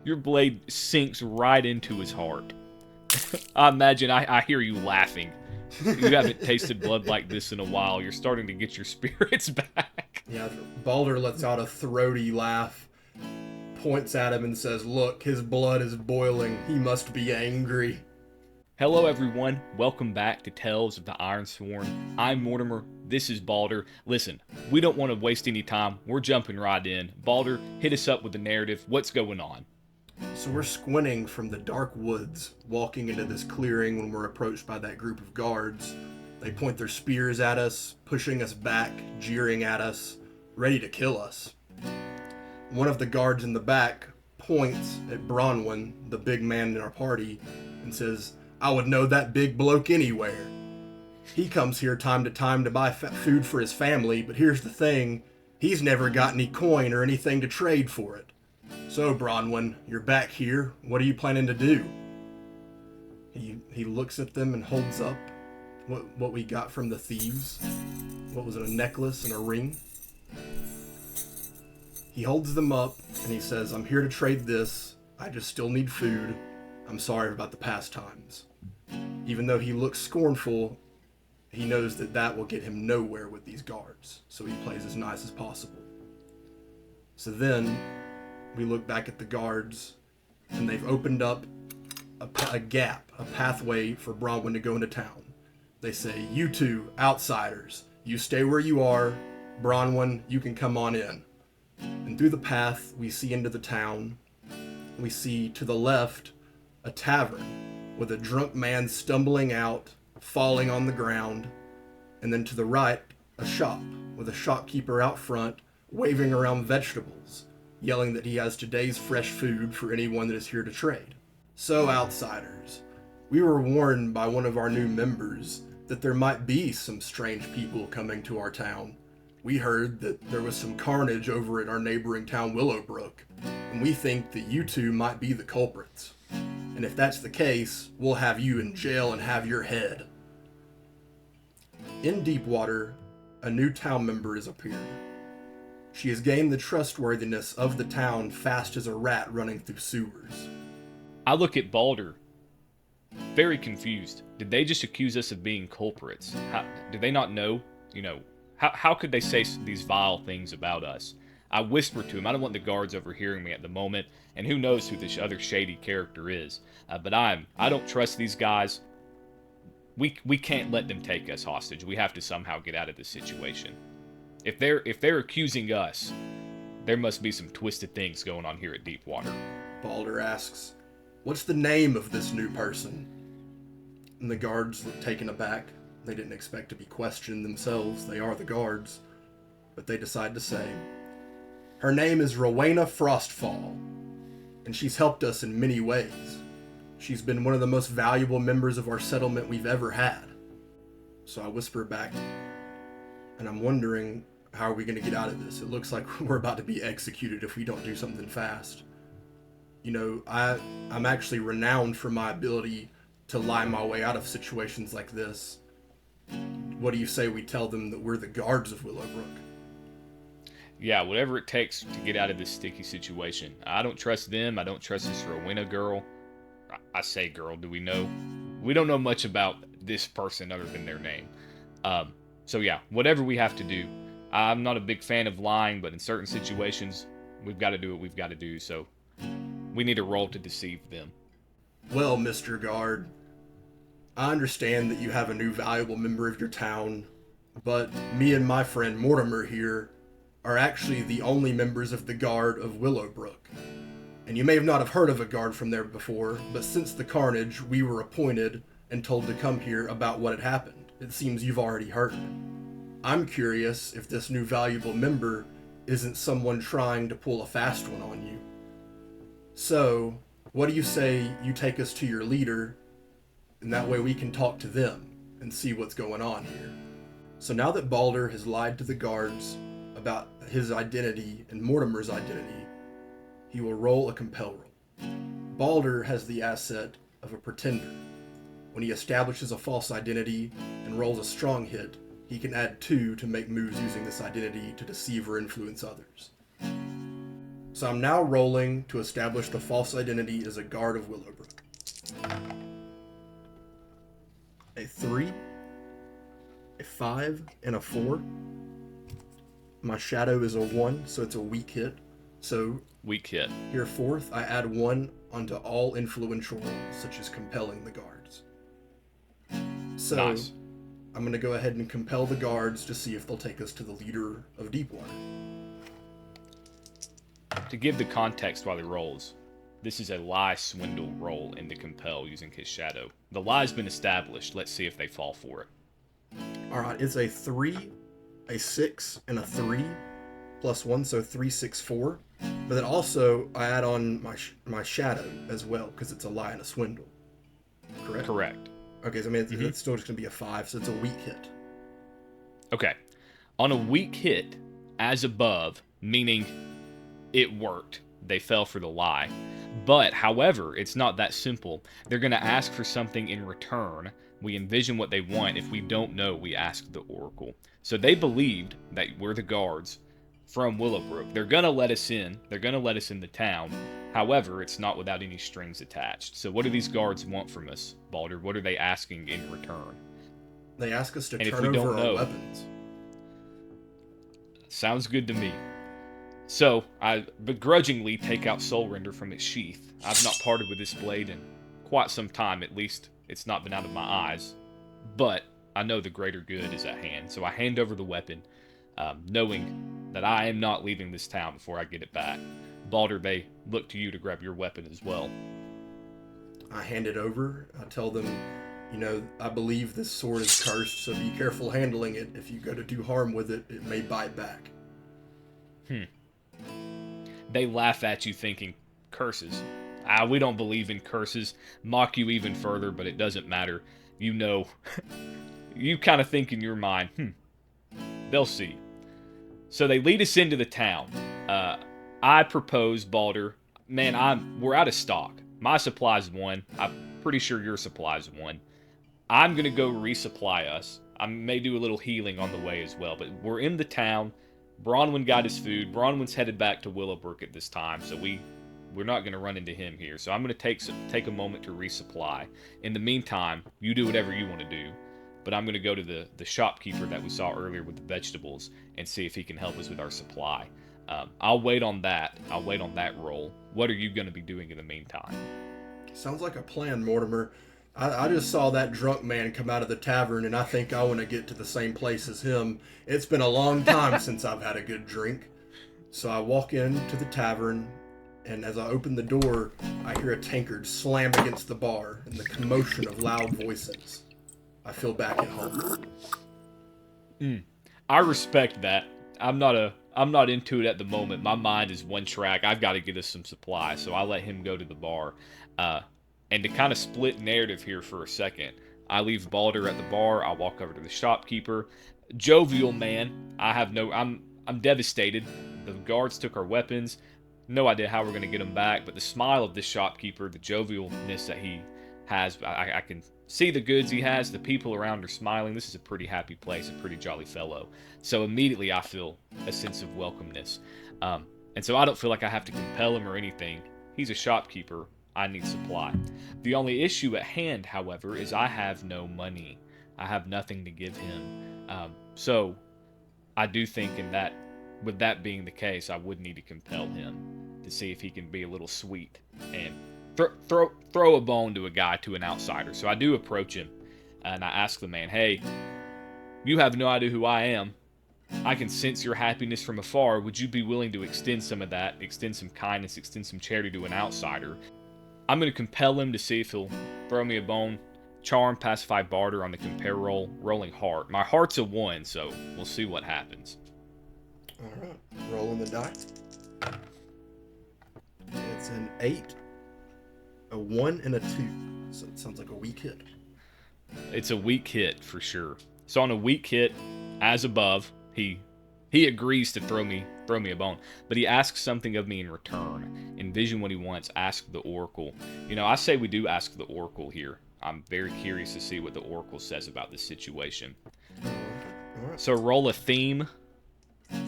Your blade sinks right into his heart. I imagine I hear you laughing. You haven't tasted blood like this in a while. You're starting to get your spirits back. Yeah, Baldur lets out a throaty laugh, points at him and says, "Look, his blood is boiling. He must be angry." Hello everyone, welcome back to Tales of the Ironsworn. I'm Mortimer, this is Baldur. Listen, we don't want to waste any time, we're jumping right in. Baldur, hit us up with the narrative, what's going on? So we're squinting from the dark woods, walking into this clearing when we're approached by that group of guards. They point their spears at us, pushing us back, jeering at us, ready to kill us. One of the guards in the back points at Bronwyn, the big man in our party, and says, "I would know that big bloke anywhere. He comes here time to time to buy food for his family, but here's the thing, he's never got any coin or anything to trade for it. So, Bronwyn, you're back here. What are you planning to do?" He looks at them and holds up what we got from the thieves. What was it, a necklace and a ring? He holds them up and he says, "I'm here to trade this. I just still need food. I'm sorry about the past times." Even though he looks scornful, he knows that that will get him nowhere with these guards, so he plays as nice as possible. So then, we look back at the guards, and they've opened up a gap, a pathway for Bronwyn to go into town. They say, "You two, outsiders, you stay where you are. Bronwyn, you can come on in." And through the path, we see into the town. We see to the left a tavern with a drunk man stumbling out, falling on the ground, and then to the right, a shop with a shopkeeper out front waving around vegetables, yelling that he has today's fresh food for anyone that is here to trade. So, outsiders, we were warned by one of our new members that there might be some strange people coming to our town. We heard that there was some carnage over at our neighboring town, Willowbrook, and we think that you two might be the culprits. And if that's the case, we'll have you in jail and have your head. In Deepwater, a new town member has appeared. She has gained the trustworthiness of the town fast as a rat running through sewers. I look at Baldur, very confused. Did they just accuse us of being culprits? Did they not know? How could they say these vile things about us? I whisper to him. I don't want the guards overhearing me at the moment, and who knows who this other shady character is. But I don't trust these guys. We can't let them take us hostage. We have to somehow get out of this situation. If they're accusing us, there must be some twisted things going on here at Deepwater. Baldur asks, "What's the name of this new person?" And the guards look taken aback. They didn't expect to be questioned themselves. They are the guards. But they decide to say, "Her name is Rowena Frostfall, and she's helped us in many ways. She's been one of the most valuable members of our settlement we've ever had." So I whisper back, and I'm wondering, how are we going to get out of this? It looks like we're about to be executed if we don't do something fast. I'm actually renowned for my ability to lie my way out of situations like this. What do you say we tell them that we're the guards of Willowbrook? Yeah, whatever it takes to get out of this sticky situation. I don't trust them. I don't trust this Rowena girl. I say girl, do we know? We don't know much about this person other than their name. So yeah, whatever we have to do. I'm not a big fan of lying, but in certain situations, we've got to do what we've got to do. So we need a role to deceive them. "Well, Mr. Guard, I understand that you have a new valuable member of your town, but me and my friend Mortimer here are actually the only members of the Guard of Willowbrook. And you may have not have heard of a guard from there before, but since the carnage, we were appointed and told to come here about what had happened. It seems you've already heard. I'm curious if this new valuable member isn't someone trying to pull a fast one on you. So, what do you say you take us to your leader, and that way we can talk to them and see what's going on here?" So now that Baldur has lied to the guards about his identity and Mortimer's identity, he will roll a compel roll. Baldur has the asset of a pretender. When he establishes a false identity and rolls a strong hit, he can add 2 to make moves using this identity to deceive or influence others. So I'm now rolling to establish the false identity as a guard of Willowbrook. A 3, a 5, and a 4. My shadow is a 1, so it's a weak hit. So Weak hit. here, fourth, I add 1 onto all influential rolls, such as compelling the guards. So Nice. I'm going to go ahead and compel the guards to see if they'll take us to the leader of Deepwater. To give the context while he rolls, this is a lie swindle roll into compel using his shadow. The lie's been established. Let's see if they fall for it. All right, it's a 3, a 6, and a 3 plus 1, so 3, 6, 4. But then also I add on my shadow as well because it's a lie and a swindle. Correct? Correct. Okay, so I mean it's still just gonna be a 5, so it's a weak hit. Okay. On a weak hit, as above, meaning it worked. They fell for the lie. But, however, it's not that simple. They're going to ask for something in return. We envision what they want. If we don't know, we ask the Oracle. So they believed that we're the guards from Willowbrook. They're going to let us in. They're going to let us in the town. However, it's not without any strings attached. So what do these guards want from us, Baldur? What are they asking in return? They ask us to And if turn we over don't our know- weapons. Sounds good to me. So, I begrudgingly take out Soul Render from its sheath. I've not parted with this blade in quite some time, at least it's not been out of my eyes. But I know the greater good is at hand, so I hand over the weapon, knowing that I am not leaving this town before I get it back. Baldur, they look to you to grab your weapon as well. I hand it over. I tell them, I believe this sword is cursed, so be careful handling it. If you go to do harm with it, it may bite back. They laugh at you thinking, curses. We don't believe in curses. Mock you even further, but it doesn't matter. You know, you kind of think in your mind, they'll see. So they lead us into the town. I propose, Baldur, man, we're out of stock. My supply's 1. I'm pretty sure your supply's 1. I'm going to go resupply us. I may do a little healing on the way as well, but we're in the town. Bronwyn got his food. Bronwyn's headed back to Willowbrook at this time, so we're not going to run into him here. So I'm going to take a moment to resupply. In the meantime, you do whatever you want to do, but I'm going to go to the shopkeeper that we saw earlier with the vegetables and see if he can help us with our supply. I'll wait on that. I'll wait on that roll. What are you going to be doing in the meantime? Sounds like a plan, Mortimer. I just saw that drunk man come out of the tavern, and I think I want to get to the same place as him. It's been a long time since I've had a good drink. So I walk into the tavern, and as I open the door, I hear a tankard slam against the bar and the commotion of loud voices. I feel back at home. I respect that. I'm not into it at the moment. My mind is one track. I've got to get us some supplies, so I let him go to the bar. And to kind of split narrative here for a second, I leave Baldur at the bar. I walk over to the shopkeeper. Jovial man. I'm devastated. The guards took our weapons. No idea how we're going to get them back, but the smile of this shopkeeper, the jovialness that he has, I can see the goods he has. The people around are smiling. This is a pretty happy place, a pretty jolly fellow. So immediately I feel a sense of welcomeness. And so I don't feel like I have to compel him or anything. He's a shopkeeper. I need supply. The only issue at hand, however, is I have no money. I have nothing to give him. So I do think with that being the case, I would need to compel him to see if he can be a little sweet and throw a bone to a guy, to an outsider. So I do approach him and I ask the man, hey, you have no idea who I am. I can sense your happiness from afar. Would you be willing to extend some of that, extend some kindness, extend some charity to an outsider? I'm going to compel him to see if he'll throw me a bone. Charm, pacify, barter on the compare roll. Rolling heart. My heart's a 1, so we'll see what happens. Alright, rolling the die. It's an 8, a 1, and a 2. So it sounds like a weak hit. It's a weak hit for sure. So on a weak hit, as above, he agrees to throw me a bone, but he asks something of me in return. Envision what he wants. Ask the Oracle. I say we do ask the Oracle here. I'm very curious to see what the Oracle says about this situation. Alright. So roll a theme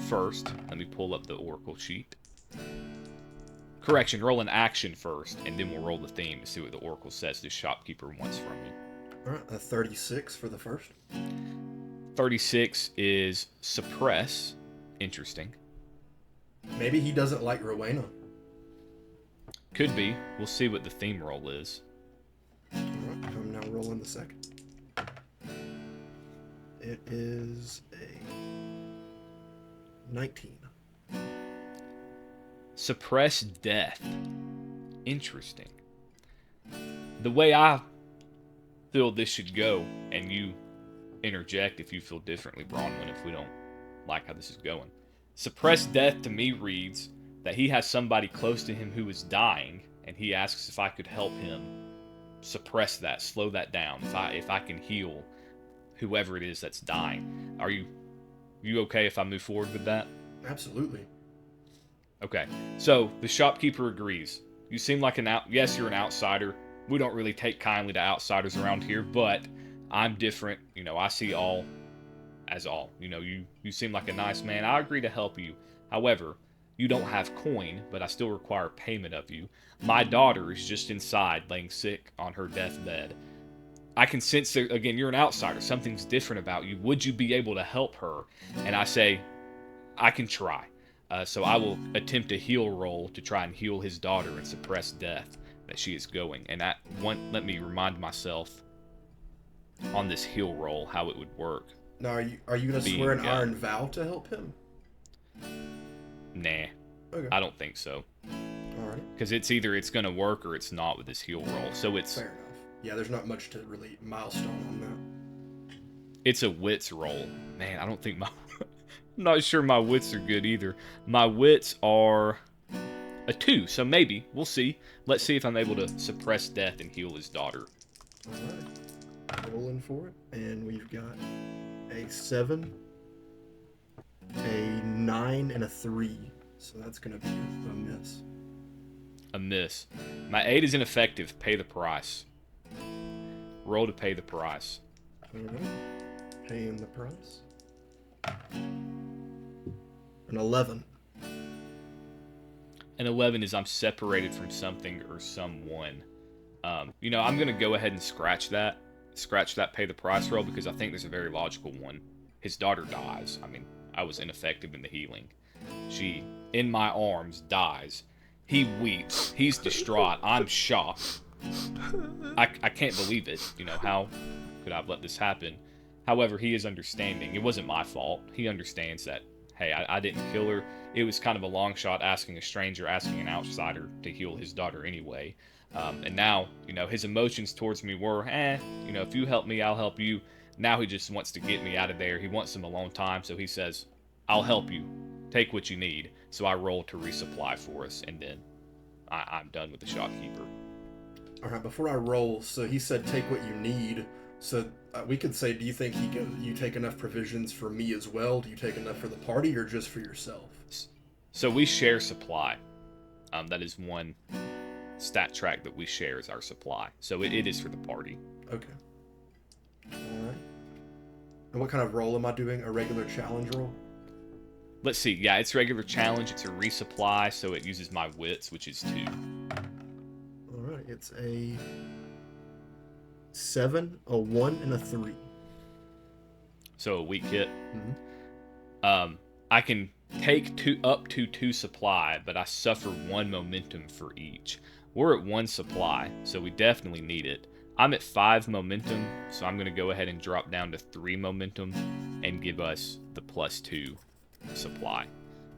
first. Let me pull up the Oracle sheet. Correction, roll an action first, and then we'll roll the theme to see what the oracle says the shopkeeper wants from you. All right, a 36 for the first. 36 is suppress. Interesting. Maybe he doesn't like Rowena. Could be. We'll see what the theme roll is. All right, I'm now rolling the second. It is a 19. Suppress death. Interesting. The way I feel this should go, and you interject if you feel differently, Bronwyn, if we don't like how this is going. Suppress death to me reads that he has somebody close to him who is dying, and he asks if I could help him suppress that, slow that down, if I can heal whoever it is that's dying. Are you okay if I move forward with that? Absolutely. Okay, so the shopkeeper agrees. You seem like yes, you're an outsider. We don't really take kindly to outsiders around here, but I'm different. You know, I see all as all. You know, you seem like a nice man. I agree to help you. However, you don't have coin, but I still require payment of you. My daughter is just inside, laying sick on her deathbed. I can sense that, again, you're an outsider. Something's different about you. Would you be able to help her? And I say, I can try. So I will attempt a heal roll to try and heal his daughter and suppress death that she is going. And let me remind myself on this heal roll how it would work. Now, are you going to swear an iron vow to help him? Nah. Okay. I don't think so. All right. Because it's either it's going to work or it's not with this heal roll. So it's... Fair enough. Yeah, there's not much to really milestone on that. It's a wits roll. Man, I don't think my... I'm not sure my wits are good either. My wits are a 2, so maybe. We'll see. Let's see if I'm able to suppress death and heal his daughter. All right. Rolling for it. And we've got a 7, a 9, and a 3. So that's going to be a miss. A miss. My 8 is ineffective. Pay the price. Roll to pay the price. All right. Paying the price. An 11. An 11 is I'm separated from something or someone. You know, I'm going to go ahead and scratch that pay the price roll, because I think there's a very logical one. His daughter dies. I mean, I was ineffective in the healing. She, in my arms, dies. He weeps. He's distraught. I'm shocked. I can't believe it. You know, how could I have let this happen? However, he is understanding. It wasn't my fault. He understands that, hey, I didn't kill her. It was kind of a long shot asking a stranger, asking an outsider to heal his daughter anyway. And now, you know, his emotions towards me were, you know, if you help me, I'll help you. Now he just wants to get me out of there. He wants some alone time, so he says, I'll help you. Take what you need. So I roll to resupply for us, and then I'm done with the shopkeeper. All right, before I roll, so he said take what you need. So we could say, do you think you take enough provisions for me as well? Do you take enough for the party or just for yourself? So we share supply. That is one stat track that we share is our supply. So it is for the party. Okay. All right. And what kind of roll am I doing? A regular challenge roll? Let's see. Yeah, it's regular challenge. It's a resupply, so it uses my wits, which is 2. All right. It's a 7, a 1, and a 3. So a weak hit. Mm-hmm. I can take up to 2 supply, but I suffer 1 momentum for each. We're at 1 supply, so we definitely need it. I'm at 5 momentum, so I'm going to go ahead and drop down to 3 momentum and give us the +2 supply.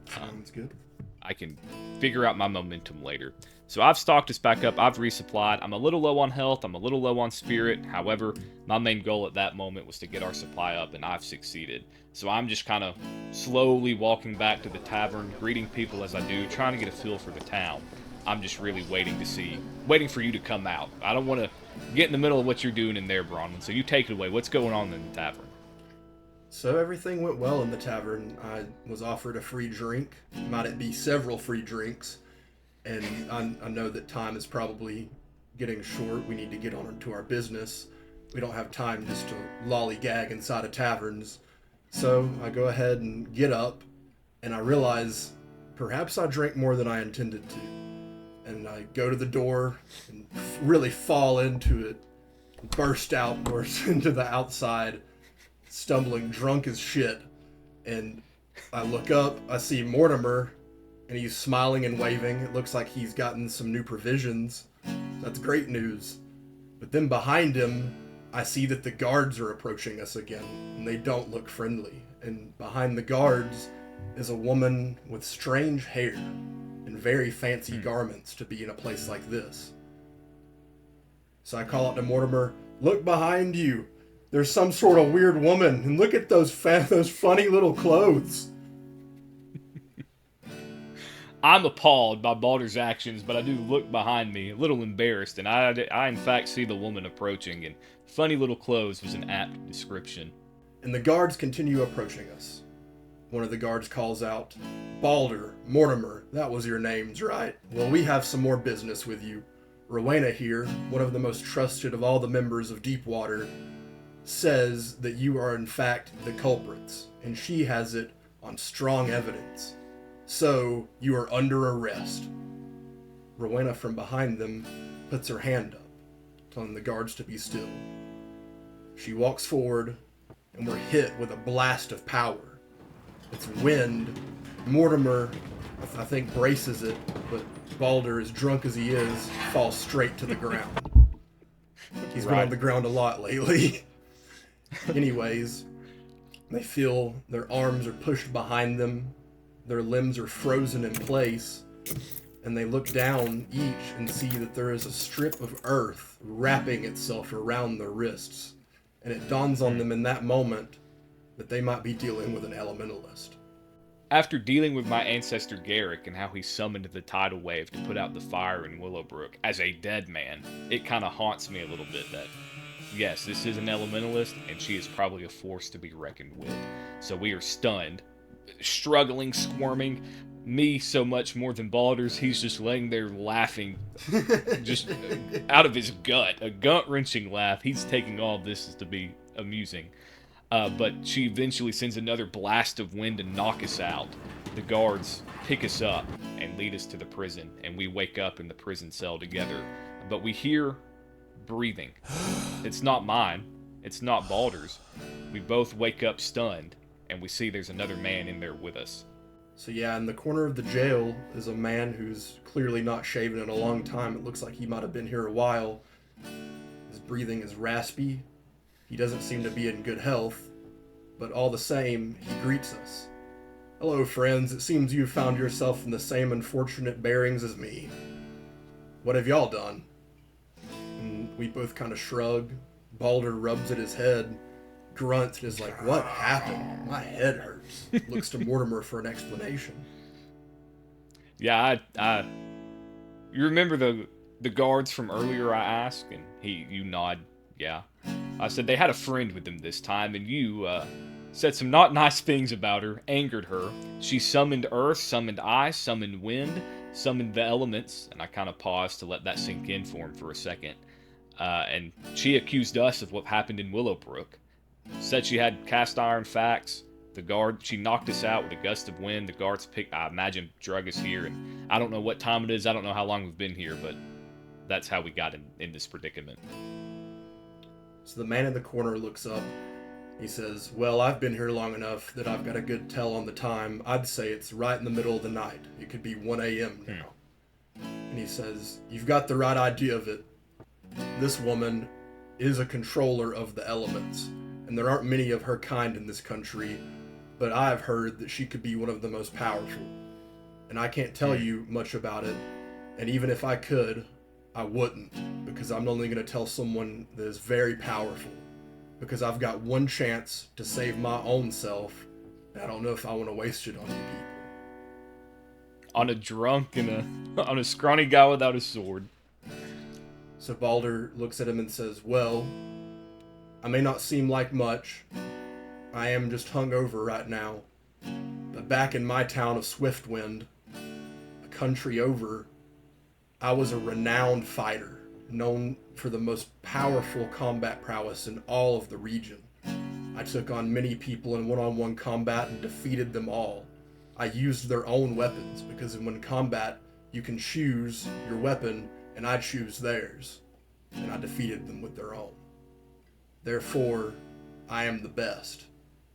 Sounds good. I can figure out my momentum later. So I've stocked us back up. I've resupplied. I'm a little low on health. I'm a little low on spirit. However, my main goal at that moment was to get our supply up, and I've succeeded. So I'm just kind of slowly walking back to the tavern, greeting people as I do, trying to get a feel for the town. I'm just really waiting for you to come out. I don't want to get in the middle of what you're doing in there, Bronwyn. So you take it away. What's going on in the tavern? So everything went well in the tavern. I was offered a free drink. Might it be several free drinks? And I know that time is probably getting short. We need to get on to our business. We don't have time just to lollygag inside of taverns. So I go ahead and get up, and I realize perhaps I drank more than I intended to. And I go to the door and really fall into it, burst outwards into the outside, stumbling drunk as shit. And I look up, I see Mortimer, and he's smiling and waving. It looks like he's gotten some new provisions. That's great news. But then behind him, I see that the guards are approaching us again, and they don't look friendly. And behind the guards is a woman with strange hair and very fancy garments to be in a place like this. So I call out to Mortimer, "Look behind you. There's some sort of weird woman, and look at those funny little clothes." I'm appalled by Baldur's actions, but I do look behind me, a little embarrassed, and I in fact see the woman approaching, and funny little clothes was an apt description. And the guards continue approaching us. One of the guards calls out, "Baldur, Mortimer, that was your names, right? Well, we have some more business with you. Rowena here, one of the most trusted of all the members of Deepwater, says that you are in fact the culprits, and she has it on strong evidence. So, you are under arrest." Rowena from behind them puts her hand up, telling the guards to be still. She walks forward, and we're hit with a blast of power. It's wind. Mortimer, I think, braces it, but Baldur, as drunk as he is, falls straight to the ground. He's been on the ground a lot lately. Anyways, they feel their arms are pushed behind them, their limbs are frozen in place, and they look down each and see that there is a strip of earth wrapping itself around their wrists. And it dawns on them in that moment that they might be dealing with an elementalist. After dealing with my ancestor Garrick and how he summoned the tidal wave to put out the fire in Willowbrook as a dead man, it kind of haunts me a little bit that, yes, this is an elementalist, and she is probably a force to be reckoned with. So we are stunned, struggling, squirming. Me so much more than Baldur's, he's just laying there laughing, just out of his gut, a gut-wrenching laugh. He's taking all of this to be amusing. But she eventually sends another blast of wind to knock us out. The guards pick us up and lead us to the prison, and we wake up in the prison cell together. But we hear breathing. It's not mine. It's not Baldur's. We both wake up stunned, and we see there's another man in there with us. So yeah, in the corner of the jail is a man who's clearly not shaven in a long time. It looks like he might have been here a while. His breathing is raspy. He doesn't seem to be in good health, but all the same, he greets us. "Hello, friends. It seems you've found yourself in the same unfortunate bearings as me. What have y'all done?" And we both kind of shrug. Baldur rubs at his head, grunts, and is like, "What happened? My head hurts." Looks to Mortimer for an explanation. Yeah, you remember the guards from earlier I asked, and you nod, yeah. I said they had a friend with them this time, and you said some not nice things about her, angered her. She summoned earth, summoned ice, summoned wind, summoned the elements, and I kind of paused to let that sink in for him for a second. And she accused us of what happened in Willowbrook. Said she had cast iron facts. She knocked us out with a gust of wind. The guards I imagine, drug us here, and I don't know what time it is. I don't know how long we've been here, but that's how we got in this predicament. So the man in the corner looks up. He says, "Well, I've been here long enough that I've got a good tell on the time. I'd say it's right in the middle of the night. It could be 1 a.m. now." And he says, "You've got the right idea of it. This woman is a controller of the elements, and there aren't many of her kind in this country, but I've heard that she could be one of the most powerful. And I can't tell you much about it, and even if I could, I wouldn't, because I'm only going to tell someone that is very powerful, because I've got one chance to save my own self, and I don't know if I want to waste it on you people." On a drunk and on a scrawny guy without a sword. So Baldur looks at him and says, "Well, I may not seem like much. I am just hungover right now. But back in my town of Swiftwind, a country over, I was a renowned fighter, known for the most powerful combat prowess in all of the region. I took on many people in one-on-one combat and defeated them all. I used their own weapons, because when combat, You can choose your weapon, and I choose theirs, and I defeated them with their own. Therefore, I am the best.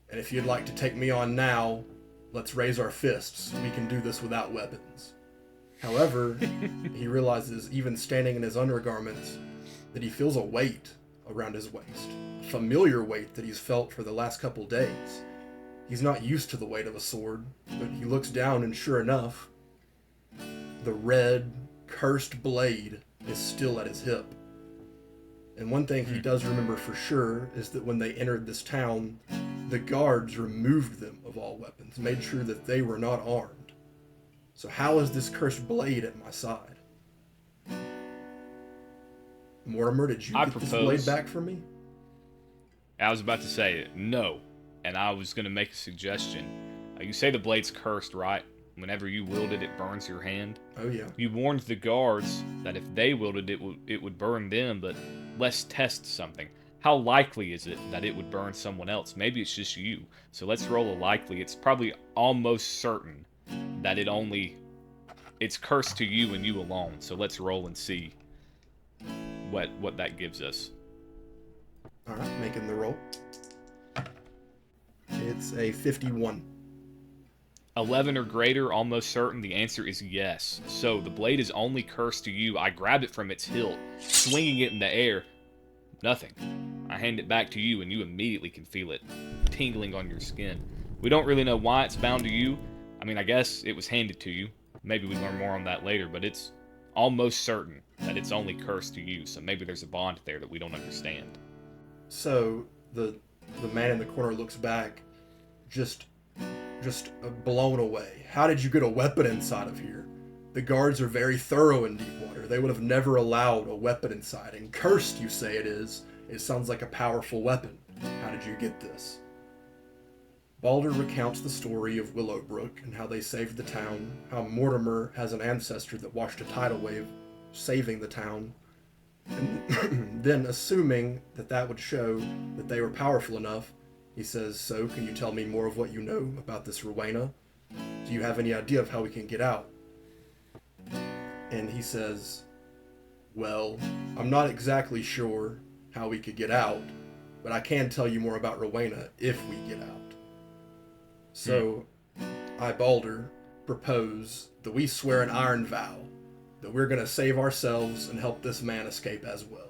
And if you'd like to take me on now, let's raise our fists. We can do this without weapons. However, he realizes, even standing in his undergarments, that he feels a weight around his waist. A familiar weight that he's felt for the last couple days. He's not used to the weight of a sword, but he looks down and sure enough, the red, cursed blade is still at his hip. And one thing he does remember for sure is that when they entered this town, the guards removed them of all weapons, made sure that they were not armed. So how is this cursed blade at my side? Mortimer, did you get this blade back from me? I was about to say no, and I was going to make a suggestion. You say the blade's cursed, right? Whenever you wield it, it burns your hand. Oh, yeah. You warned the guards that if they wielded it, it would burn them, but let's test something. How likely is it that it would burn someone else? Maybe it's just you. So let's roll a likely. It's probably almost certain that it's cursed to you and you alone. So let's roll and see what that gives us. All right, making the roll. It's a 51. 11 or greater, almost certain. The answer is yes. So the blade is only cursed to you. I grab it from its hilt, swinging it in the air. Nothing. I hand it back to you, and you immediately can feel it tingling on your skin. We don't really know why it's bound to you. I mean, I guess it was handed to you. Maybe we learn more on that later, but it's almost certain that it's only cursed to you. So maybe there's a bond there that we don't understand. So the man in the corner looks back, just blown away. How did you get a weapon inside of here? The guards are very thorough in Deepwater. They would have never allowed a weapon inside. And cursed, you say it is. It sounds like a powerful weapon. How did you get this? Baldur recounts the story of Willowbrook and how they saved the town, how Mortimer has an ancestor that watched a tidal wave saving the town, and then assuming that would show that they were powerful enough, he says, so can you tell me more of what you know about this Rowena? Do you have any idea of how we can get out? And he says, well, I'm not exactly sure how we could get out, but I can tell you more about Rowena if we get out. So, I, Baldur, propose that we swear an iron vow that we're going to save ourselves and help this man escape as well.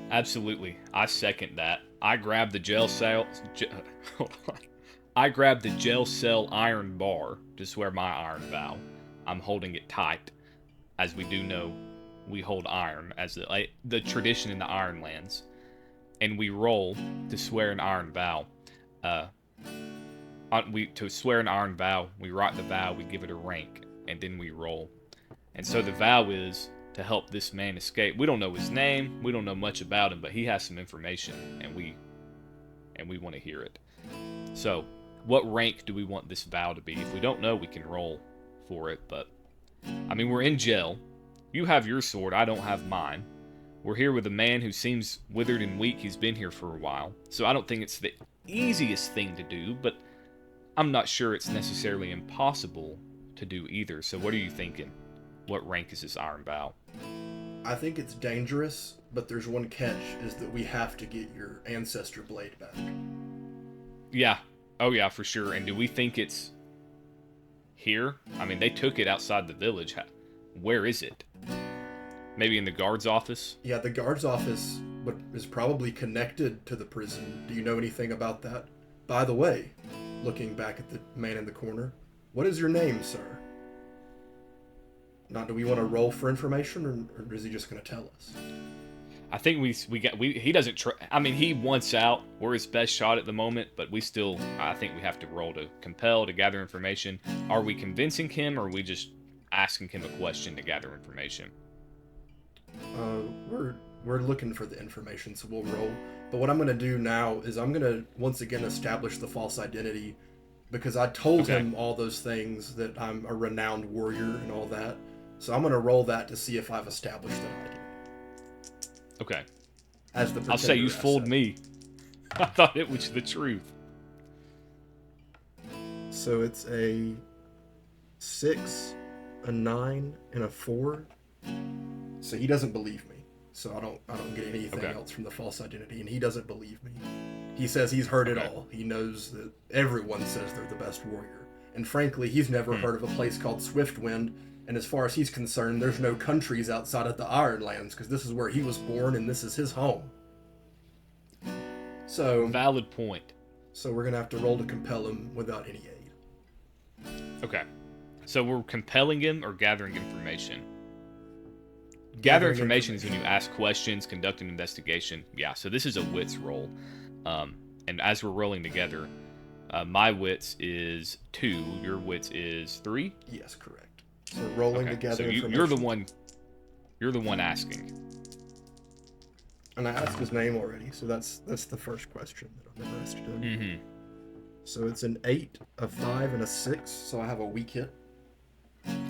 Absolutely. I second that. I grab the jail cell... hold on. I grab the jail cell iron bar to swear my iron vow. I'm holding it tight. As we do know, we hold iron as the tradition in the Ironlands. And we roll to swear an iron vow. To swear an iron vow, we write the vow, we give it a rank, and then we roll. And so the vow is to help this man escape. We don't know his name, we don't know much about him, but he has some information, and we want to hear it. So, what rank do we want this vow to be? If we don't know, we can roll for it, but I mean, we're in jail. You have your sword, I don't have mine. We're here with a man who seems withered and weak. He's been here for a while. So I don't think it's the easiest thing to do, but I'm not sure it's necessarily impossible to do either. So what are you thinking? What rank is this iron vow? I think it's dangerous, but there's one catch, is that we have to get your ancestor blade back. Yeah. Oh yeah, for sure. And do we think it's here? I mean, they took it outside the village. Where is it? Maybe in the guard's office? Yeah, the guard's office is probably connected to the prison. Do you know anything about that? By the way, looking back at the man in the corner, what is your name, sir? Now, do we want to roll for information, or is he just going to tell us? I think he doesn't I mean, he wants out. We're his best shot at the moment, but I think we have to roll to compel, to gather information. Are we convincing him, or are we just asking him a question to gather information? We're looking for the information, so we'll roll. But what I'm going to do now is I'm going to once again establish the false identity, because I told him all those things, that I'm a renowned warrior and all that. So I'm going to roll that to see if I've established that identity. Okay. As the I'll say you fooled me. I thought it was the truth. So it's a 6 a 9, and a 4. So he doesn't believe me. So I don't get anything else from the false identity, and he doesn't believe me. He says he's heard it all. He knows that everyone says they're the best warrior. And frankly, he's never heard of a place called Swiftwind, and as far as he's concerned, there's no countries outside of the Ironlands, because this is where he was born and this is his home. So valid point. So we're gonna have to roll to compel him without any aid. Okay. So we're compelling him or gathering information? Gather information is when you ask questions, conduct an investigation. Yeah, so this is a wits roll. And as we're rolling together, my wits is 2, your wits is 3? Yes, correct. So rolling together. So you're the one asking. And I asked his name already, so that's the first question that I've never asked him. Mm-hmm. So it's an 8, a 5, and a 6, so I have a weak hit.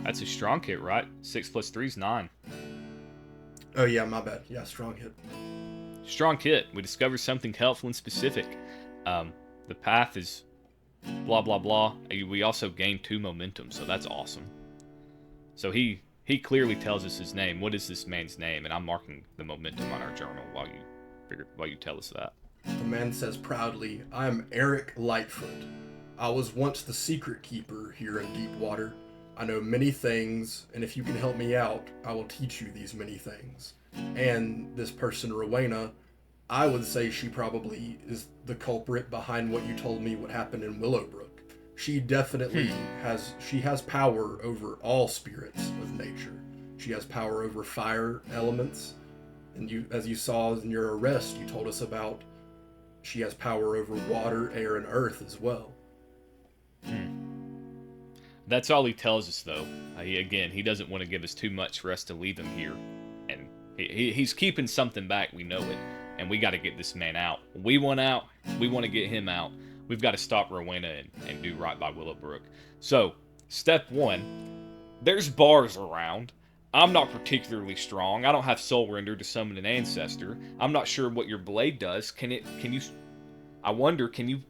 That's a strong hit, right? 6 plus 3 is 9. Oh yeah, my bad. Yeah, strong hit. Strong hit. We discover something helpful and specific. The path is blah blah blah. We also gain 2 momentum, so that's awesome. So he clearly tells us his name. What is this man's name? And I'm marking the momentum on our journal while you tell us that. The man says proudly, "I am Eric Lightfoot. I was once the secret keeper here in Deepwater. I know many things, and if you can help me out, I will teach you these many things." And this person, Rowena, I would say she probably is the culprit behind what you told me what happened in Willowbrook. She definitely has power over all spirits of nature. She has power over fire elements. And you, as you saw in your arrest, you told us about she has power over water, air, and earth as well. That's all he tells us, though. He doesn't want to give us too much for us to leave him here. And he's keeping something back, we know it. And we got to get this man out. We want out. We want to get him out. We've got to stop Rowena and do right by Willowbrook. So, step 1, there's bars around. I'm not particularly strong. I don't have soul render to summon an ancestor. I'm not sure what your blade does. Can you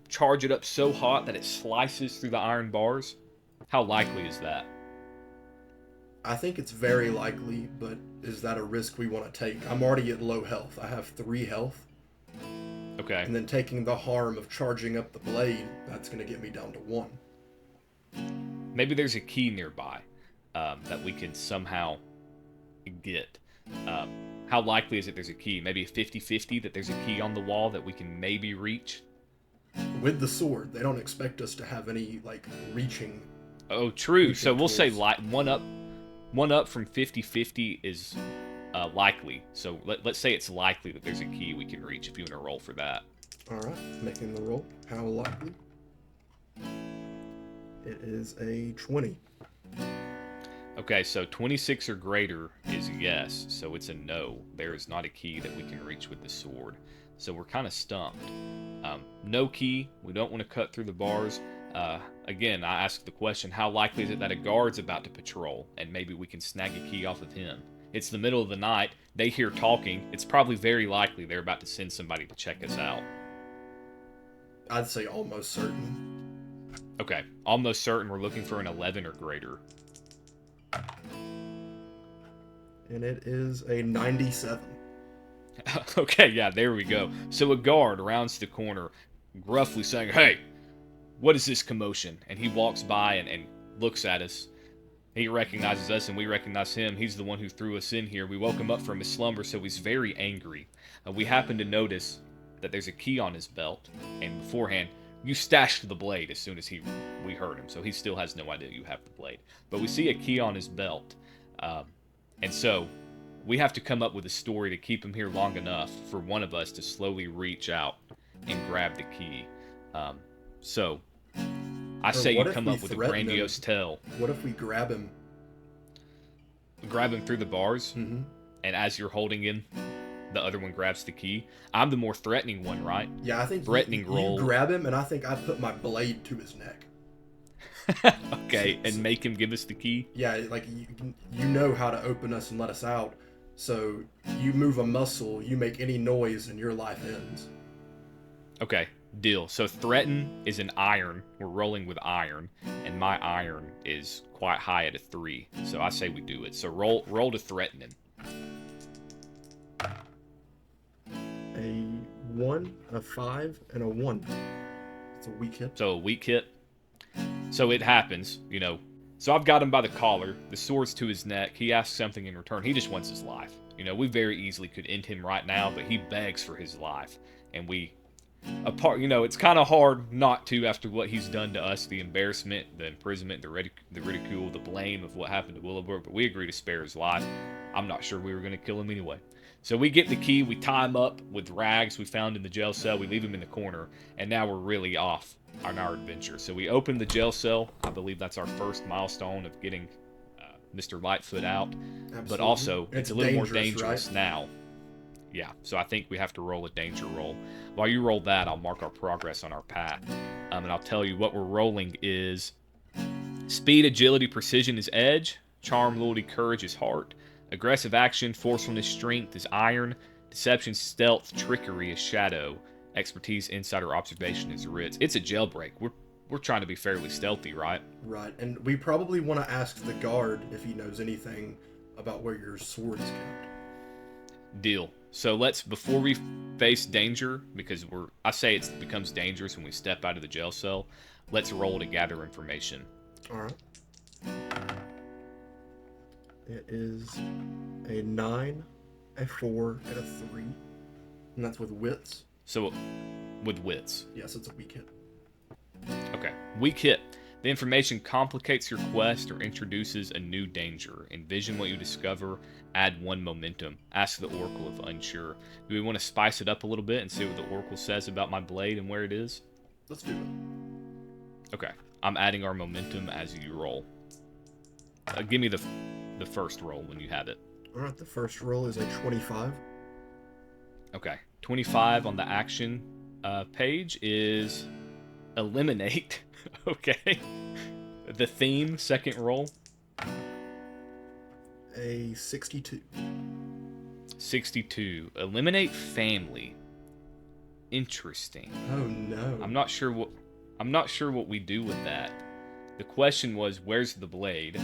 charge it up so hot that it slices through the iron bars? How likely is that? I think it's very likely, but is that a risk we want to take? I'm already at low health. I have 3 health. Okay. And then taking the harm of charging up the blade, that's going to get me down to 1. Maybe there's a key nearby that we can somehow get. How likely is it there's a key? Maybe a 50-50 that there's a key on the wall that we can maybe reach? With the sword, they don't expect us to have any, reaching. Oh, true. So we'll towards. say one up from 50-50 is likely. So let's say it's likely that there's a key we can reach if you want to roll for that. Alright, making the roll. How likely? It is a 20. Okay, so 26 or greater is a yes, so it's a no. There is not a key that we can reach with the sword. So we're kind of stumped. No key. We don't want to cut through the bars. Again, I asked the question, how likely is it that a guard's about to patrol, and maybe we can snag a key off of him? It's the middle of the night. They hear talking. It's probably very likely they're about to send somebody to check us out. I'd say almost certain. Okay, almost certain we're looking for an 11 or greater. And it is a 97. Okay, yeah, there we go. So a guard rounds the corner, gruffly saying, "Hey, what is this commotion?" And he walks by and looks at us. He recognizes us and we recognize him. He's the one who threw us in here. We woke him up from his slumber, so he's very angry. We happen to notice that there's a key on his belt, and beforehand, you stashed the blade as soon as we heard him, so he still has no idea you have the blade. But we see a key on his belt, and so we have to come up with a story to keep him here long enough for one of us to slowly reach out and grab the key. So I say you come up with a grandiose tale. What if we grab him? Grab him through the bars, and as you're holding him, the other one grabs the key. I'm the more threatening one, right? Yeah, I think threatening roll. You grab him, and I think I put my blade to his neck. Okay, and make him give us the key? Yeah, you know how to open us and let us out. So you move a muscle, you make any noise, and your life ends. Okay, Deal. So threaten is an iron. We're rolling with iron, and my iron is quite high at a 3. So I say we do it. So roll to threaten him. A 1, a 5, and a 1. It's a weak hit. So a weak hit. So it happens, So I've got him by the collar. The sword's to his neck. He asks something in return. He just wants his life. We very easily could end him right now, but he begs for his life. And it's kind of hard not to after what he's done to us, the embarrassment, the imprisonment, the ridicule, the blame of what happened to Willowbrook, but we agree to spare his life. I'm not sure we were going to kill him anyway. So we get the key, we tie him up with rags we found in the jail cell, we leave him in the corner, and now we're really off on our adventure. So we open the jail cell. I believe that's our first milestone of getting Mr. Lightfoot out. Absolutely. But also, it's a little more dangerous right? now. Yeah, so I think we have to roll a danger roll. While you roll that, I'll mark our progress on our path. And I'll tell you what we're rolling is speed, agility, precision is edge, charm, loyalty, courage is heart, aggressive action, forcefulness, strength is iron, deception, stealth, trickery is shadow, expertise, insight, or observation is wits. It's a jailbreak. We're trying to be fairly stealthy, right? Right, and we probably want to ask the guard if he knows anything about where your sword is kept. Deal. So before we face danger, because I say it becomes dangerous when we step out of the jail cell, let's roll to gather information. Alright. It is a 9, a 4, and a 3. And that's with wits. So, with wits. Yes, it's a weak hit. Okay. Weak hit. The information complicates your quest or introduces a new danger. Envision what you discover. Add 1 momentum. Ask the Oracle if unsure. Do we want to spice it up a little bit and see what the Oracle says about my blade and where it is? Let's do it. Okay. I'm adding our momentum as you roll. Give me the first roll when you have it. Alright, the first roll is a 25. Okay. 25 on the action page is eliminate. Okay. The theme, second roll. A 62. 62. Eliminate family. Interesting. Oh no. I'm not sure what we do with that. The question was, where's the blade?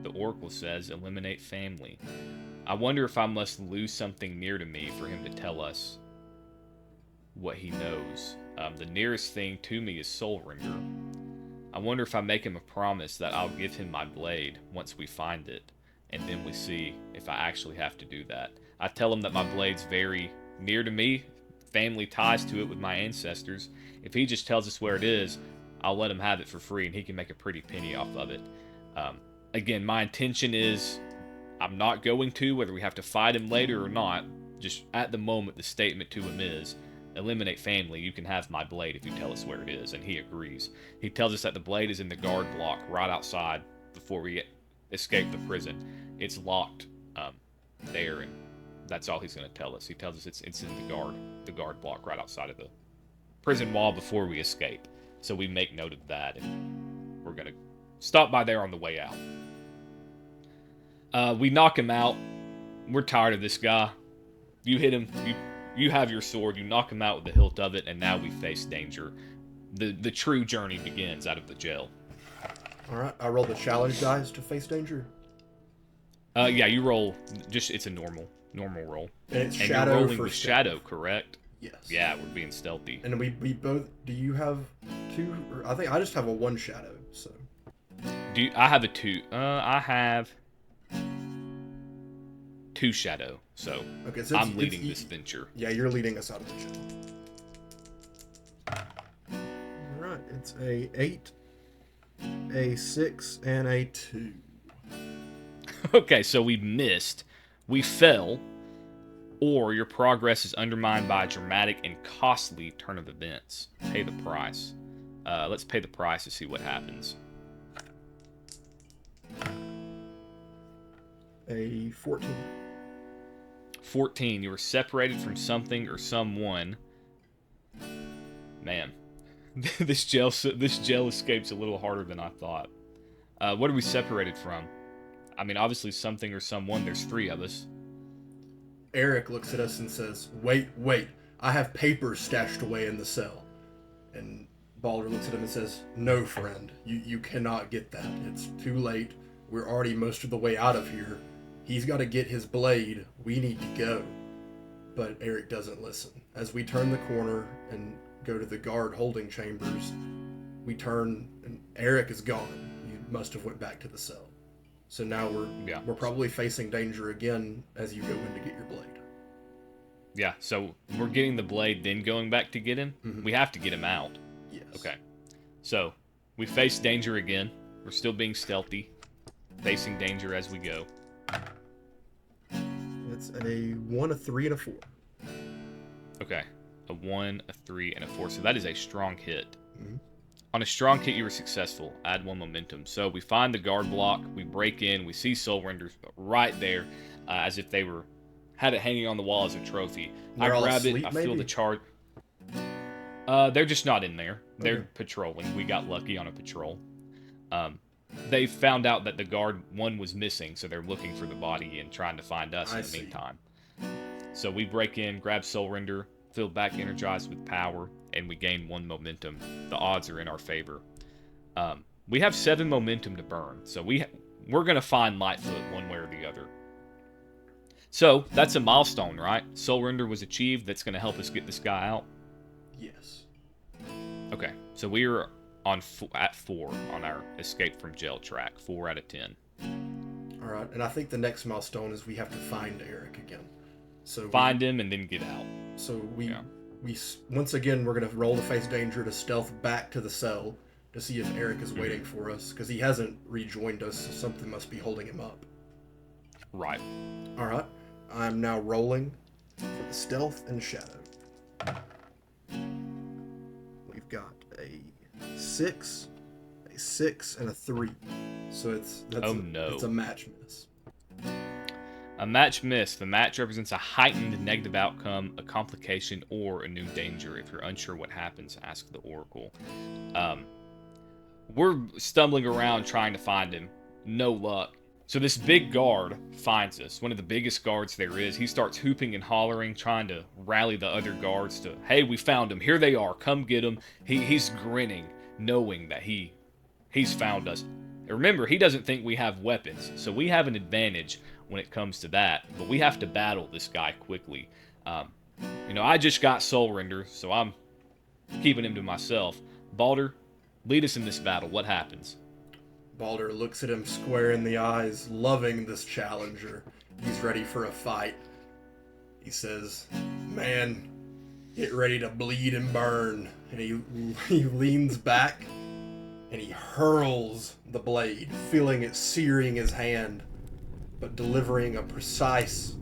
The Oracle says, eliminate family. I wonder if I must lose something near to me for him to tell us what he knows. The nearest thing to me is Soulringer. I wonder if I make him a promise that I'll give him my blade once we find it, and then we see if I actually have to do that. I tell him that my blade's very near to me, family ties to it with my ancestors. If he just tells us where it is, I'll let him have it for free, and he can make a pretty penny off of it. Again, my intention is I'm not going to, whether we have to fight him later or not. Just at the moment, the statement to him is, eliminate family, you can have my blade if you tell us where it is, and he agrees. He tells us that the blade is in the guard block right outside before we escape the prison. It's locked there, and that's all he's going to tell us. He tells us it's in the guard block right outside of the prison wall before we escape. So we make note of that, and we're going to stop by there on the way out. We knock him out. We're tired of this guy. You hit him. You have your sword. You knock him out with the hilt of it, and now we face danger. The true journey begins out of the jail. Alright, I rolled the challenge dice to face danger. Yeah, you roll. It's a normal roll. And it's and shadow you're rolling for with stealth. shadow, correct? Yes. Yeah, we're being stealthy. And we both. Do you have 2? Or I think I just have a 1 shadow. So. I have a 2. I have 2 shadow. So Okay, so I'm leading this venture. Yeah, you're leading us out of the jail. Alright, it's a 8, a 6, and a 2. Okay, so we missed. We fell. Or your progress is undermined by a dramatic and costly turn of events. Pay the price. Let's pay the price to see what happens. A 14. 14. You were separated from something or someone. Man, this jail escape's a little harder than I thought. What are we separated from? I mean, obviously something or someone. There's 3 of us. Eric looks at us and says, Wait, I have papers stashed away in the cell. And Baldur looks at him and says, "No, friend, you cannot get that. It's too late. We're already most of the way out of here. He's got to get his blade. We need to go." But Eric doesn't listen. As we turn the corner and go to the guard holding chambers, we turn and Eric is gone. He must have went back to the cell. So now we're probably facing danger again as you go in to get your blade. Yeah, so we're getting the blade, then going back to get him? Mhm. We have to get him out. Yes. Okay. So, we face danger again. We're still being stealthy. Facing danger as we go. It's a 1, a 3, and a 4. Okay. A 1, a 3, and a 4. So that is a strong hit. Mm-hmm. On a strong hit, you were successful. Add 1 momentum. So we find the guard block. We break in. We see Soul Renders right there, as if they had it hanging on the wall as a trophy. They're I grab asleep, it. I maybe? feel the charge. They're just not in there. They're Okay. patrolling. We got lucky on a patrol. They found out that the guard one was missing, so they're looking for the body and trying to find us in the meantime. So we break in, grab Soul Render, feel back energized with power, and we gain 1 momentum. The odds are in our favor. We have 7 momentum to burn, so we're gonna find Lightfoot one way or the other. So that's a milestone, right? Soul Render was achieved. That's gonna help us get this guy out. Yes. Okay, so we're at 4 on our escape from jail track. 4 out of 10. All right, and I think the next milestone is we have to find Eric again. So Find him and then get out. So we once again we're gonna roll to face danger to stealth back to the cell to see if Eric is waiting for us because he hasn't rejoined us. So something must be holding him up. Right. All right, I'm now rolling for the stealth and shadow. We've got a 6, a 6, and a 3. So it's a match miss. A match miss. The match represents a heightened negative outcome, a complication, or a new danger. If you're unsure what happens, ask the Oracle. We're stumbling around trying to find him. No luck. So this big guard finds us, one of the biggest guards there is. He starts hooping and hollering, trying to rally the other guards to, "Hey, we found him. Here they are. Come get him." He's grinning, knowing that he's found us. Remember, he doesn't think we have weapons, so we have an advantage when it comes to that. But we have to battle this guy quickly. I just got Soul Render, so I'm keeping him to myself. Baldur, lead us in this battle. What happens? Baldur looks at him square in the eyes, loving this challenger. He's ready for a fight. He says, "Man, get ready to bleed and burn." And he leans back and he hurls the blade, feeling it searing his hand, but delivering a precise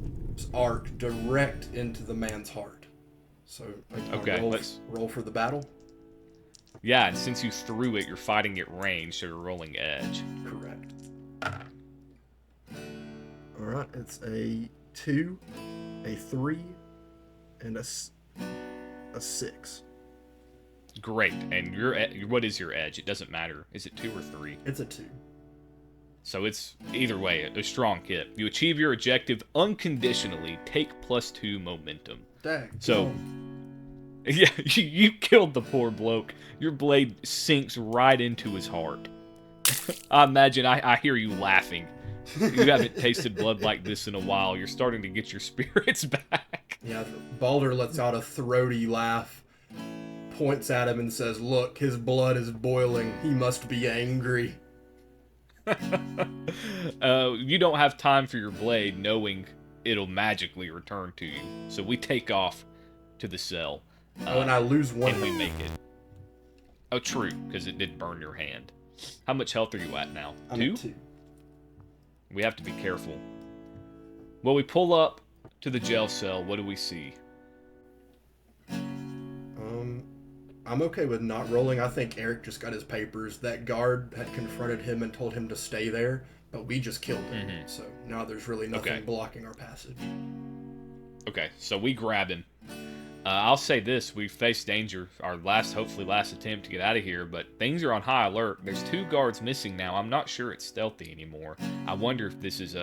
arc direct into the man's heart. So, Okay, roll for the battle. Yeah, and since you threw it, you're fighting at range, so you're rolling edge. Correct. All right, it's a 2, a 3, and a 6. Great. And what is your edge? It doesn't matter. Is it 2 or 3? It's a 2. So it's either way a strong hit. You achieve your objective unconditionally. Take +2 momentum. Dang. So, yeah, you killed the poor bloke. Your blade sinks right into his heart. I imagine I hear you laughing. You haven't tasted blood like this in a while. You're starting to get your spirits back. Yeah, Baldur lets out a throaty laugh, points at him and says, "Look, his blood is boiling. He must be angry." You don't have time for your blade, knowing it'll magically return to you. So we take off to the cell. And I lose 1. And we make it. Oh, true, because it did burn your hand. How much health are you at now? I'm 2? at 2. We have to be careful. Well, we pull up to the jail cell. What do we see? I'm okay with not rolling. I think Eric just got his papers. That guard had confronted him and told him to stay there, but we just killed him. Mm-hmm. So now there's really nothing blocking our passage. Okay, so we grab him. I'll say this: we face danger. Our hopefully last attempt to get out of here, but things are on high alert. There's 2 guards missing now. I'm not sure it's stealthy anymore. I wonder if this is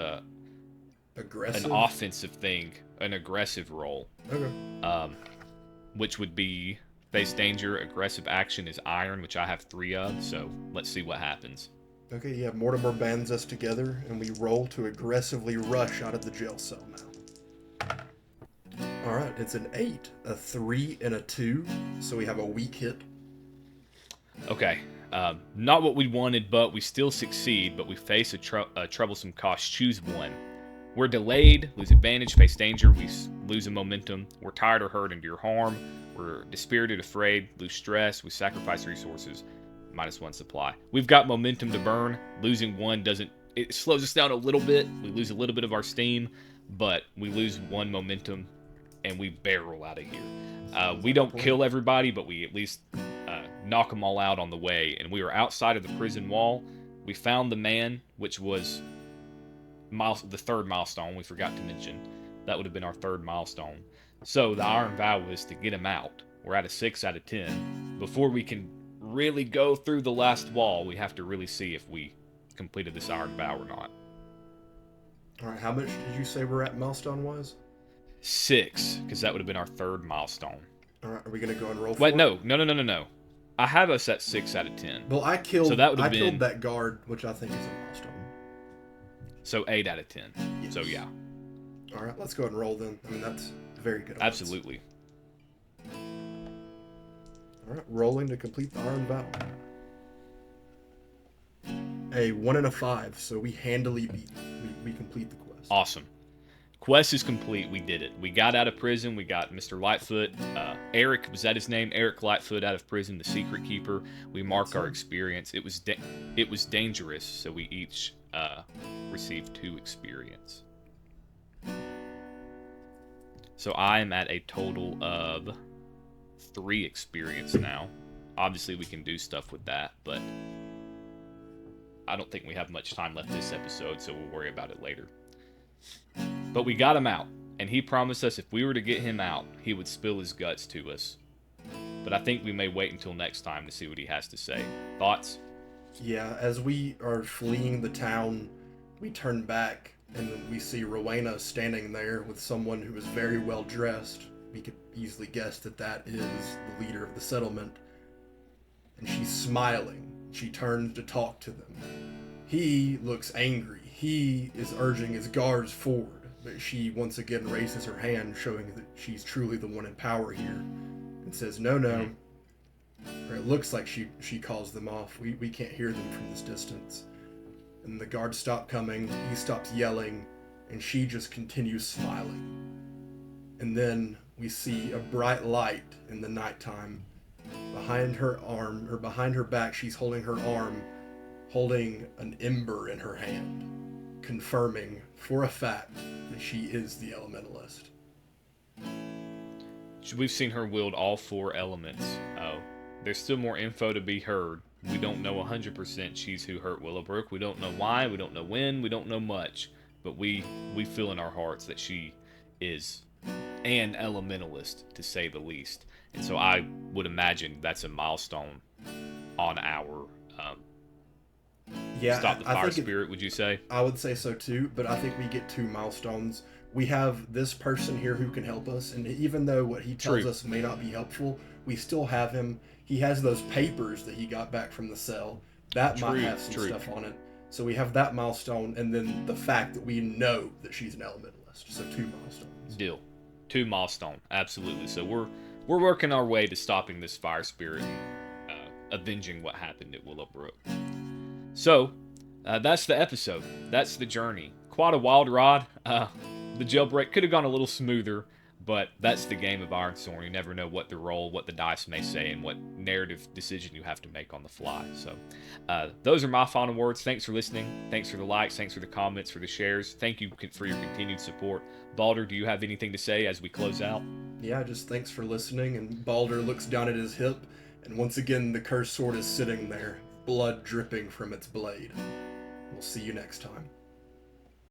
Aggressive? an offensive thing, an aggressive role. Okay. Which would be face danger. Aggressive action is iron, which I have 3 of, so let's see what happens. Okay, yeah, Mortimer bands us together, and we roll to aggressively rush out of the jail cell now. Alright, it's an 8, a 3, and a 2, so we have a weak hit. Okay, not what we wanted, but we still succeed, but we face a troublesome cost. Choose one. We're delayed, lose advantage, face danger, we lose a momentum. We're tired or hurt, endure harm. We're dispirited, afraid, lose stress, we sacrifice resources. -1 supply. We've got momentum to burn. Losing 1 doesn't... It slows us down a little bit. We lose a little bit of our steam, but we lose 1 momentum, and we barrel out of here. We don't kill everybody, but we at least knock them all out on the way. And we were outside of the prison wall. We found the man, which was the 3rd milestone we forgot to mention. That would have been our 3rd milestone. So the Iron Vow was to get him out. We're at a 6 out of 10. Before we can really go through the last wall, we have to really see if we completed this Iron Vow or not. Alright, how much did you say we're at milestone-wise? 6, because that would have been our 3rd milestone. Alright, are we going to go and roll for Wait, it? No. I have us at 6 out of 10. Well, I killed killed that guard, which I think is a milestone. So 8 out of 10. Yes. So yeah. Alright, let's go ahead and roll then. I mean, that's very good. Absolutely. Alright, rolling to complete the Iron Vow. A 1 and a 5, so we handily beat. We complete the quest. Awesome. Quest is complete. We did it. We got out of prison. We got Mr. Lightfoot. Eric, was that his name? Eric Lightfoot out of prison, the secret keeper. We mark our experience. It was dangerous, so we each received 2 experience. So I am at a total of 3 experience now. Obviously, we can do stuff with that, but I don't think we have much time left this episode, so we'll worry about it later. But we got him out, and he promised us if we were to get him out, he would spill his guts to us. But I think we may wait until next time to see what he has to say. Thoughts? Yeah, as we are fleeing the town, we turn back and we see Rowena standing there with someone who is very well dressed. We could easily guess that that is the leader of the settlement. And she's smiling. She turns to talk to them. He looks angry. He is urging his guards forward, but she once again raises her hand, showing that she's truly the one in power here, and says, no. Or it looks like she calls them off. We can't hear them from this distance. And the guards stop coming, he stops yelling, and she just continues smiling. And then we see a bright light in the nighttime. Behind her arm, or behind her back, she's holding her arm, holding an ember in her hand, confirming for a fact that she is the elementalist. We've seen her wield all 4 elements. There's still more info to be heard. We don't know 100% she's who hurt Willowbrook. We don't know why, we don't know when, we don't know much. But we feel in our hearts that she is an elementalist, to say the least. And so I would imagine that's a milestone on our stop the fire spirit, would you say? I would say so too, but I think we get 2 milestones. We have this person here who can help us, and even though what he tells us may not be helpful, we still have him. He has those papers that he got back from the cell. That might have some stuff on it. So we have that milestone, and then the fact that we know that she's an elementalist. So 2 milestones. Deal. 2 milestone, absolutely. So we're working our way to stopping this fire spirit and avenging what happened at Willowbrook. So that's the episode. That's the journey. Quite a wild ride. The jailbreak could have gone a little smoother, but that's the game of Ironsworn. You never know what the roll, what the dice may say, and what narrative decision you have to make on the fly. So those are my final words. Thanks for listening. Thanks for the likes. Thanks for the comments, for the shares. Thank you for your continued support. Baldur, do you have anything to say as we close out? Yeah, just thanks for listening. And Baldur looks down at his hip, and once again the cursed sword is sitting there, blood dripping from its blade. We'll see you next time.